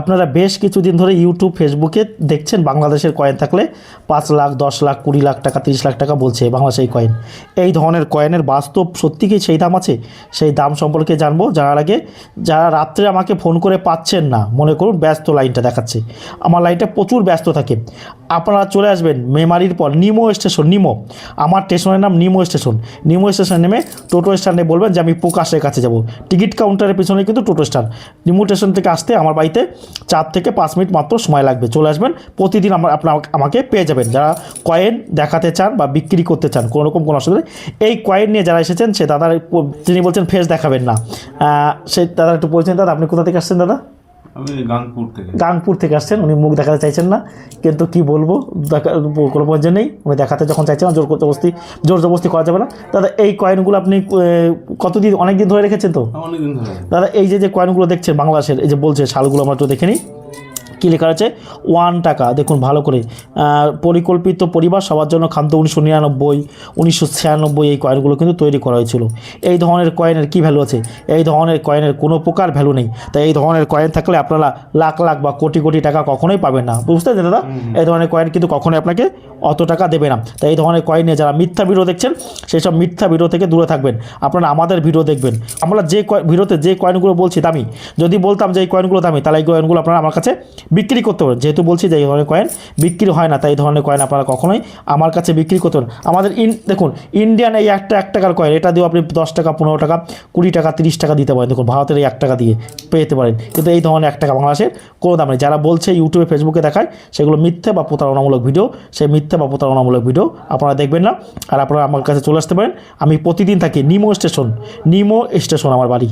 আপনারা বেশ কিছুদিন ধরে ইউটিউব ফেসবুকে দেখছেন বাংলাদেশের কয়েন থাকলে 5 লাখ 10 লাখ 20 লাখ টাকা 30 লাখ টাকা বলছে বাংলাদেশের কয়েন। এই ধরনের কয়েনের বাস্তব সত্যি কি সেই দাম আছে? সেই দাম সম্পর্কে জানবো। জানার আগে যারা রাত্রে আমাকে ফোন করে পাচ্ছেন না, মনে করুন ব্যস্ত লাইনটা দেখাচ্ছে, আমার লাইনটা প্রচুর ব্যস্ত থাকে, আপনারা চলে আসবেন মেমারির পর নিমো স্টেশন। নিমো, আমার স্টেশনের নাম নিমো স্টেশন। নিমো স্টেশনে নেমে টোটো স্ট্যান্ডে বলবেন যে আমি প্রকাশের কাছে যাব। টিকিট কাউন্টারের পিছনে কিন্তু টোটো স্ট্যান্ড। নিমো স্টেশন থেকে আসতে আমার বাড়িতে 4 থেকে 5 মিনিট মাত্র সময় লাগবে। চলে আসবেন, প্রতিদিন আপনার আমাকে পেয়ে যাবেন। যারা কয়েন দেখাতে চান বা বিক্রি করতে চান, কোনো রকম কোনো অসুবিধা নেই। এই কয়েন নিয়ে যারা এসেছেন সে দাদা, তিনি বলছেন ফেস দেখাবেন না, সে দাদা একটু বলছেন। দাদা আপনি কোথা থেকে আসছেন? দাদা আমি গাংপুর থেকে আসছেন। উনি মুখ দেখাতে চাইছেন না, কিন্তু কি বলবো, কোনো প্রয়োজন নেই। উনি দেখাতে যখন চাইছেন না, জোর জবরদস্তি করা যাবে না। দাদা এই কয়েনগুলো আপনি কতদিন, অনেক দিন ধরে রেখেছেন তো? অনেকদিন ধরে। দাদা এই যে কয়েনগুলো দেখছেন বাংলাদেশের, এই যে বলছে সালগুলো আমরা একটু দেখে নিই। কী লেখা আছে? 1 টাকা, দেখুন ভালো করে। পরিকল্পিত পরিবার সবার জন্য খাদ্য 1999 1996 এই কয়েনগুলো কিন্তু তৈরি করা হয়েছিল। এই ধরনের কয়েনের কী ভ্যালু আছে? এই ধরনের কয়েনের কোনো প্রকার ভ্যালু নেই। তাই এই ধরনের কয়েন থাকলে আপনারা লাখ লাখ বা কোটি কোটি টাকা কখনোই পাবেন না, বুঝতে পারছেন দাদা? এই ধরনের কয়েন কিন্তু কখনোই আপনাকে অত টাকা দেবে না। তাই এই ধরনের কয়েন নিয়ে যারা মিথ্যা ভিডিও দেখছেন, সেই সব মিথ্যা ভিডিও থেকে দূরে থাকবেন। আপনারা আমাদের ভিডিও দেখবেন। আমরা যে ভিডিওতে যে কয়েনগুলো বলছি দামি, যদি বলতাম যে এই কয়েনগুলো দামি, তাহলে এই কয়েনগুলো আপনারা আমার কাছে বিক্রি করতে পারেন। যেহেতু বলছি যে এই ধরনের কয়েন বিক্রি হয় না, তাই এই ধরনের কয়েন আপনারা কখনোই আমার কাছে বিক্রি করতে পারেন। আমাদের দেখুন ইন্ডিয়ান এই 1 টাকার কয়েন, এটা দিয়েও আপনি 10 টাকা 15 টাকা 20 টাকা 30 টাকা দিতে পারেন। দেখুন ভারতের এই 1 টাকা দিয়ে পেতে পারেন, কিন্তু এই ধরনের 1 টাকা বাংলাদেশের কোনো দাম নেই। যারা বলছে ইউটিউবে ফেসবুকে দেখায়, সেগুলো মিথ্যে বা প্রতারণামূলক ভিডিও। সেই মিথ্যে বা প্রতারণামূলক ভিডিও আপনারা দেখবেন না। আর আপনারা আমার কাছে চলে আসতে পারেন। আমি প্রতিদিন থাকি নিমো স্টেশন আমার বাড়ি।